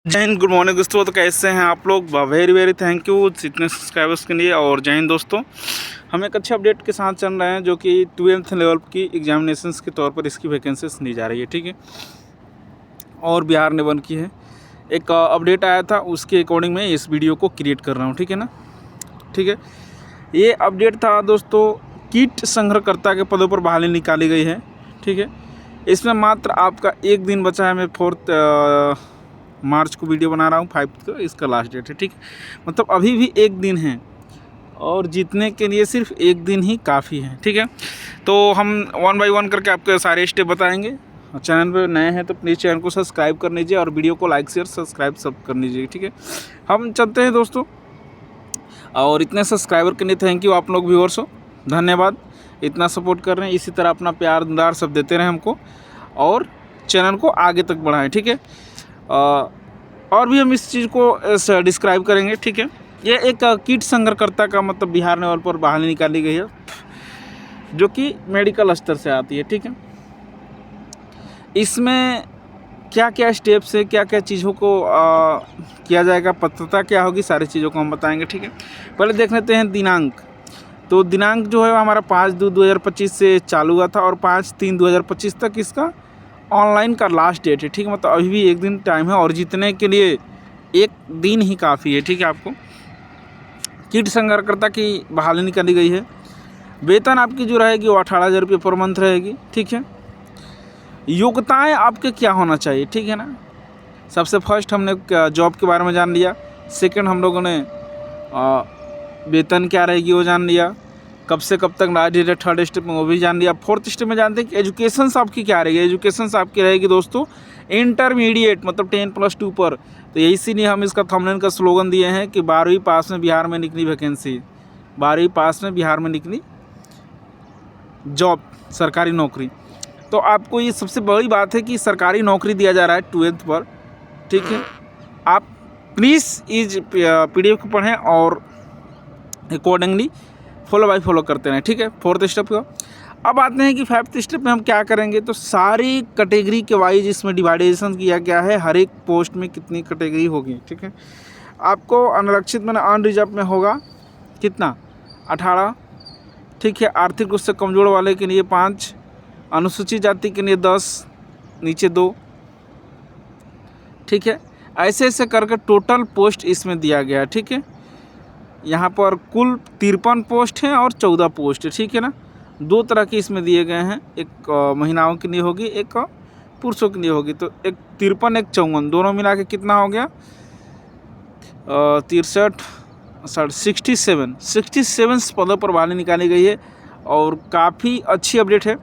जय Hind, good morning दोस्तों। तो कैसे हैं आप लोग? वेरी वेरी थैंक यू इतने सब्सक्राइबर्स के लिए। और जय हिंद दोस्तों, हम एक अच्छे अपडेट के साथ चल रहे हैं जो कि 12th लेवल की एग्जामिनेशंस के तौर पर इसकी वैकेंसीज दी जा रही है। ठीक है, और बिहार ने वन की है। एक अपडेट आया था, उसके अकॉर्डिंग मैं इस वीडियो को क्रिएट कर रहा हूँ। ठीक है ना, ठीक है। ये अपडेट था दोस्तों, कीट संग्रहकर्ता के पदों पर बहाली निकाली गई है। ठीक है, इसमें मात्र आपका एक दिन बचा है। मैं 4 मार्च को वीडियो बना रहा हूँ, 5 को इसका लास्ट डेट है। ठीक, मतलब अभी भी एक दिन है और जीतने के लिए सिर्फ एक दिन ही काफ़ी है। ठीक है, तो हम 1 बाय 1 करके आपको सारे स्टेप बताएंगे। चैनल पे नए हैं तो प्लीज़ चैनल को सब्सक्राइब कर लीजिए और वीडियो को लाइक शेयर सब्सक्राइब सब कर लीजिए। ठीक है, हम चलते हैं दोस्तों। और इतने सब्सक्राइबर के लिए थैंक यू, आप लोग व्यूअर्स हो, धन्यवाद। इतना सपोर्ट कर रहे हैं, इसी तरह अपना प्यार दुलार सब देते रहें हमको और चैनल को आगे तक बढ़ाएं। ठीक है, और भी हम इस चीज़ को डिस्क्राइब करेंगे। ठीक है, ये एक कीट संग्रहकर्ता का मतलब बिहार लेवल पर बहाली निकाली गई है जो कि मेडिकल स्तर से आती है। ठीक है, इसमें क्या क्या स्टेप्स है, क्या क्या चीज़ों को किया जाएगा, पात्रता क्या होगी, सारी चीज़ों को हम बताएंगे। ठीक है, पहले देख लेते हैं दिनांक। तो दिनांक जो है हमारा 5/2/2025 से चालू हुआ था और 5/3/2025 तक इसका ऑनलाइन का लास्ट डेट है। ठीक है, मतलब अभी भी एक दिन टाइम है और जीतने के लिए एक दिन ही काफ़ी है। ठीक है, आपको कीट संग्रहकर्ता की बहाली निकाली गई है। वेतन आपकी जो रहेगी वो 18,000 रुपये पर मंथ रहेगी। ठीक है, योग्यताएं आपके क्या होना चाहिए। ठीक है ना, सबसे फर्स्ट हमने जॉब के बारे में जान लिया। सेकंड हम लोगों ने वेतन क्या रहेगी वो जान लिया। कब से कब तक लास्ट डेट है, थर्ड स्टेप में वो भी जान लिया। फोर्थ स्टेप में जानते हैं कि एजुकेशंस आपकी क्या रहेगी। एजुकेशंस आपकी रहेगी दोस्तों इंटरमीडिएट, मतलब 10+2 पर। तो इसीलिए हम इसका थंबनेल का स्लोगन दिए हैं कि 12वीं पास में बिहार में निकली वैकेंसी, 12वीं पास में बिहार में निकली जॉब, सरकारी नौकरी। तो आपको ये सबसे बड़ी बात है कि सरकारी नौकरी दिया जा रहा है 12th पर। ठीक है, आप प्लीज़ इस PDF को पढ़ें और अकॉर्डिंगली फॉलो बाय फॉलो करते रहें। ठीक है, फोर्थ स्टेप का। अब आते हैं कि 5th स्टेप में हम क्या करेंगे। तो सारी कैटेगरी के वाइज इसमें डिवाइडेशन किया गया है, हर एक पोस्ट में कितनी कैटेगरी होगी। ठीक है, आपको अनारक्षित में अनरिजर्व में होगा कितना, 18। ठीक है, आर्थिक रूप से कमज़ोर वाले के लिए 5, अनुसूचित जाति के लिए 10, नीचे 2। ठीक है, ऐसे ऐसे करके टोटल पोस्ट इसमें दिया गया है। ठीक है, यहाँ पर कुल 53 पोस्ट हैं और 14 पोस्ट है। ठीक है ना, 2 तरह के इसमें दिए गए हैं, एक महिलाओं के लिए होगी, एक पुरुषों के लिए होगी। तो एक 53 एक 54 दोनों मिला के कितना हो गया, 67 पदों पर बहाली निकाली गई है और काफ़ी अच्छी अपडेट है।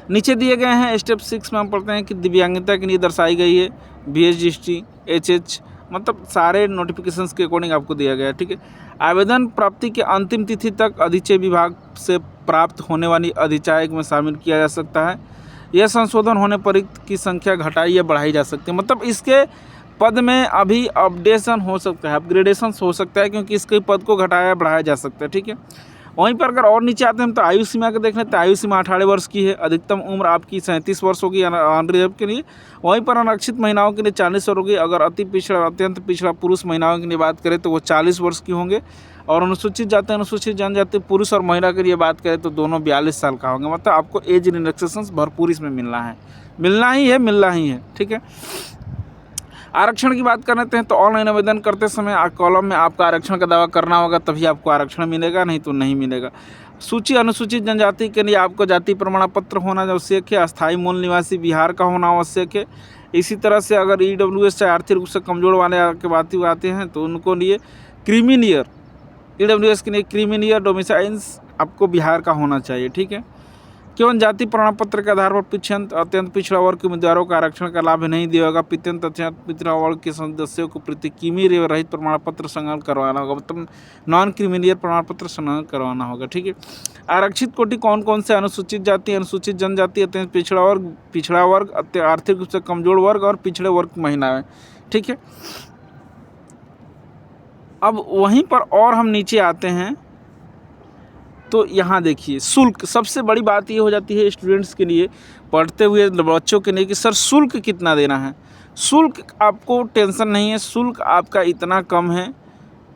नीचे दिए गए हैं स्टेप 6 में हम पढ़ते हैं कि दिव्यांगता के लिए दर्शाई गई है BHDST HH, मतलब सारे नोटिफिकेशंस के अकॉर्डिंग आपको दिया गया है। ठीक है, आवेदन प्राप्ति के अंतिम तिथि तक अधिचय विभाग से प्राप्त होने वाली अधिचायक में शामिल किया जा सकता है। यह संशोधन होने पर रिक्त की संख्या घटाई या बढ़ाई जा सकती है, मतलब इसके पद में अभी अपडेशन हो सकता है, अपग्रेडेशन हो सकता है, क्योंकि इसके पद को घटाया बढ़ाया जा सकता है। ठीक है, वहीं पर अगर और नीचे आते हैं तो आयु सीमा का देख लेते हैं। आयु सीमा 18 वर्ष की है, अधिकतम उम्र आपकी 37 वर्ष होगी अनरिजर्व के लिए। वहीं पर आरक्षित महिलाओं के लिए 40 वर्ष होगी। अगर अत्यंत पिछड़ा पुरुष महिलाओं के लिए बात करें तो वो 40 वर्ष की होंगे। और अनुसूचित जाति अनुसूचित जनजाति पुरुष और महिला के लिए बात करें तो दोनों 42 साल का होंगे। मतलब आपको एज रिलैक्सेशन भरपूर इसमें मिलना ही है। ठीक है, आरक्षण की बात कर लेते हैं तो ऑनलाइन आवेदन करते समय कॉलम में आपका आरक्षण का दावा करना होगा, तभी आपको आरक्षण मिलेगा, नहीं तो नहीं मिलेगा। सूची अनुसूचित जनजाति के लिए आपको जाति प्रमाण पत्र होना आवश्यक है। अस्थायी मूल निवासी बिहार का होना आवश्यक है। इसी तरह से अगर EWS चाहे आर्थिक रूप से कमज़ोर वाले के बात आते हैं तो उनको लिए क्रीमिनियर, EWS के लिए क्रीमिनियर डोमिसाइल्स आपको बिहार का होना चाहिए। ठीक है, केवल जाति प्रमाण पत्र के आधार पर अत्यंत पिछड़ा वर्ग के उम्मीदवारों को आरक्षण का लाभ नहीं दिया होगा। अत्यंत पिछड़ा वर्ग के सदस्यों को प्रति कीमी रहित प्रमाण पत्र संलग्न करवाना होगा, मतलब नॉन क्रीमिनियर प्रमाण पत्र संलग्न करवाना होगा। ठीक है, आरक्षित कोटि कौन कौन से, अनुसूचित जाति अनुसूचित जनजाति, अत्यंत पिछड़ा वर्ग आर्थिक रूप से कमजोर वर्ग और पिछड़े वर्ग की महिलाएं। ठीक है, अब वहीं पर और हम नीचे आते हैं तो यहाँ देखिए शुल्क, सबसे बड़ी बात ये हो जाती है स्टूडेंट्स के लिए, पढ़ते हुए बच्चों के लिए कि सर शुल्क कितना देना है। शुल्क आपको टेंशन नहीं है, शुल्क आपका इतना कम है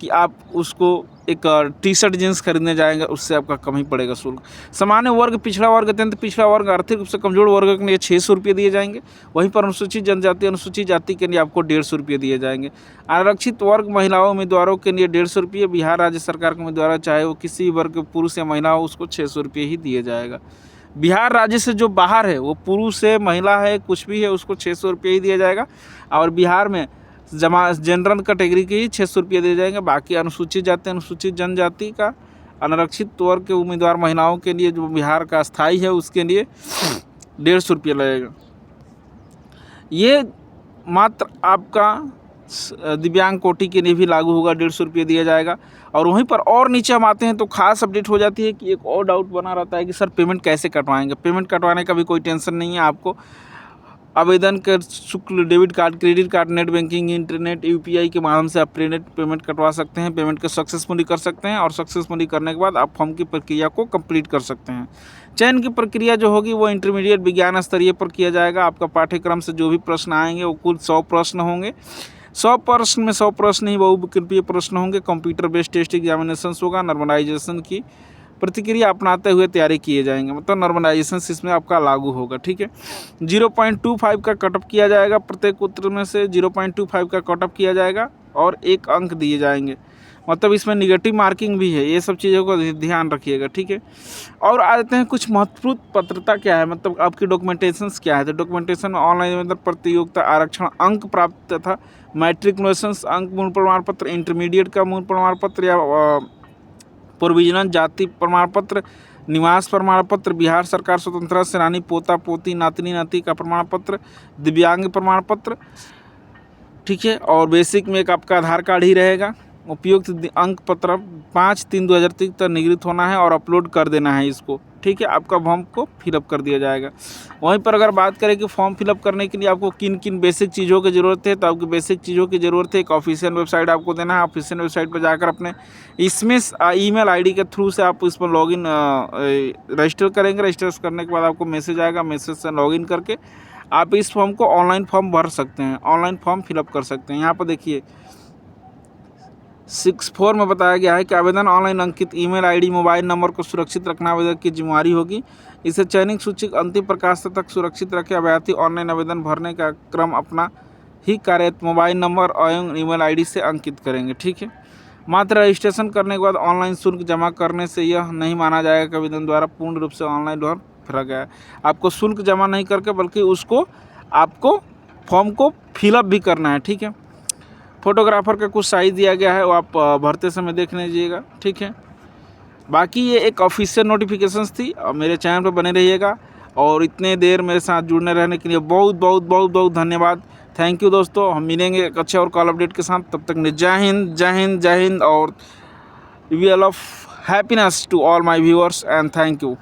कि आप उसको एक टी शर्ट जींस खरीदने जाएंगे उससे आपका कम ही पड़ेगा शुल्क। सामान्य वर्ग, पिछड़ा वर्ग, अत्यंत पिछड़ा वर्ग, आर्थिक रूप से कमजोर वर्ग के लिए 600 रुपये दिए जाएंगे। वहीं पर अनुसूचित जनजाति, अनुसूचित जाति के लिए आपको 150 रुपये दिए जाएंगे। आरक्षित वर्ग महिलाओं उम्मीदवारों के लिए 150 रुपये। बिहार राज्य सरकार के उम्मीदवार चाहे वो किसी वर्ग पुरुष या महिला हो उसको 600 रुपये ही दिए जाएगा। बिहार राज्य से जो बाहर है वो पुरुष है, महिला है, कुछ भी है, उसको 600 रुपये ही दिया जाएगा। और बिहार में जनरल कैटेगरी के ही 600 रुपये दिए जाएंगे। बाकी अनुसूचित जाति, अनुसूचित जनजाति का, अनारक्षित वर्ग के उम्मीदवार महिलाओं के लिए जो बिहार का स्थायी है उसके लिए 150 रुपये लगेगा। ये मात्र आपका दिव्यांग कोटि के लिए भी लागू होगा, 150 रुपये दिया जाएगा। और वहीं पर और नीचे हम आते हैं तो खास अपडेट हो जाती है कि एक और डाउट बना रहता है कि सर पेमेंट कैसे कटवाएंगे। पेमेंट कटवाने का भी कोई टेंशन नहीं है आपको। आवेदन कर शुल्क, debit card, credit card, net banking, internet, UPI के माध्यम से आप पेमेंट कटवा सकते हैं। पेमेंट को सक्सेसफुली कर सकते हैं और सक्सेसफुली करने के बाद आप फॉर्म की प्रक्रिया को कंप्लीट कर सकते हैं। चयन की प्रक्रिया जो होगी वो इंटरमीडिएट विज्ञान स्तरीय पर किया जाएगा। आपका पाठ्यक्रम से जो भी प्रश्न आएंगे वो कुल 100 प्रश्न होंगे। 100 प्रश्न में 100 प्रश्न ही बहुविकल्पीय प्रश्न होंगे। कंप्यूटर बेस्ड टेस्ट एग्जामिनेशन होगा। नॉर्मलाइजेशन की प्रतिक्रिया अपनाते हुए तैयारी किए जाएंगे, मतलब नॉर्मलाइजेशन इसमें आपका लागू होगा। ठीक है, 0.25 का कटअप किया जाएगा। प्रत्येक उत्तर में से 0.25 का कटअप किया जाएगा और 1 अंक दिए जाएंगे, मतलब इसमें निगेटिव मार्किंग भी है। ये सब चीज़ों को ध्यान रखिएगा। ठीक है, और आ जाते हैं कुछ महत्वपूर्ण पात्रता क्या है, मतलब आपकी डॉक्यूमेंटेशंस क्या है। तो डॉक्यूमेंटेशन में ऑनलाइन आवेदन, प्रतियोगिता आरक्षण, अंक प्राप्त तथा मैट्रिकुलेशंस अंक, मूल प्रमाण पत्र, इंटरमीडिएट का मूल प्रमाण पत्र या प्रोविजनल जाति प्रमाण पत्र, निवास प्रमाण पत्र, बिहार सरकार स्वतंत्रता सेनानी पोता पोती नातनी नाती का प्रमाण पत्र, दिव्यांग प्रमाण पत्र। ठीक है, और बेसिक में एक आपका आधार कार्ड ही रहेगा। उपयुक्त अंक पत्र 5/3/2023 तक निगृहित होना है और अपलोड कर देना है इसको। ठीक है, आपका फॉर्म को फिलअप कर दिया जाएगा। वहीं पर अगर बात करें कि फॉर्म फिलअप करने के लिए आपको किन किन बेसिक चीज़ों की ज़रूरत है, तो आपकी बेसिक चीज़ों की ज़रूरत है एक ऑफिशियल वेबसाइट आपको देना है। ऑफिशियल वेबसाइट पर जाकर अपने इसमें ईमेल आईडी के थ्रू से आप इस पर लॉगिन रजिस्टर करेंगे। रजिस्टर करने के बाद आपको मैसेज आएगा, मैसेज से लॉगिन करके आप इस फॉर्म को ऑनलाइन फॉर्म भर सकते हैं, ऑनलाइन फॉर्म फिलअप कर सकते हैं। यहाँ पर देखिए 6.4 में बताया गया है कि आवेदन ऑनलाइन अंकित ईमेल आईडी, मोबाइल नंबर को सुरक्षित रखना आवेदक की जिम्मेदारी होगी। इसे चयनित सूची अंतिम प्रकाश तक सुरक्षित रखे। अभ्यर्थी ऑनलाइन आवेदन भरने का क्रम अपना ही कार्य मोबाइल नंबर एवं ईमेल आईडी से अंकित करेंगे। ठीक है, मात्र रजिस्ट्रेशन करने के बाद ऑनलाइन शुल्क जमा करने से यह नहीं माना जाएगा कि आवेदन द्वारा पूर्ण रूप से ऑनलाइन द्वारा भरा गया है। आपको शुल्क जमा नहीं करके बल्कि उसको आपको फॉर्म को फिलअप भी करना है। ठीक है, फोटोग्राफर का कुछ साइज दिया गया है, वो आप भरते समय देख लीजिएगा। ठीक है, बाकी ये एक ऑफिशियल नोटिफिकेशंस थी। और मेरे चैनल पर बने रहिएगा और इतने देर मेरे साथ जुड़ने रहने के लिए बहुत बहुत बहुत बहुत धन्यवाद। थैंक यू दोस्तों, हम मिलेंगे एक अच्छे और कॉल अपडेट के साथ। तब तक जय हिंद, जय हिंद, जय हिंद और we all of happiness to all my viewers and thank you.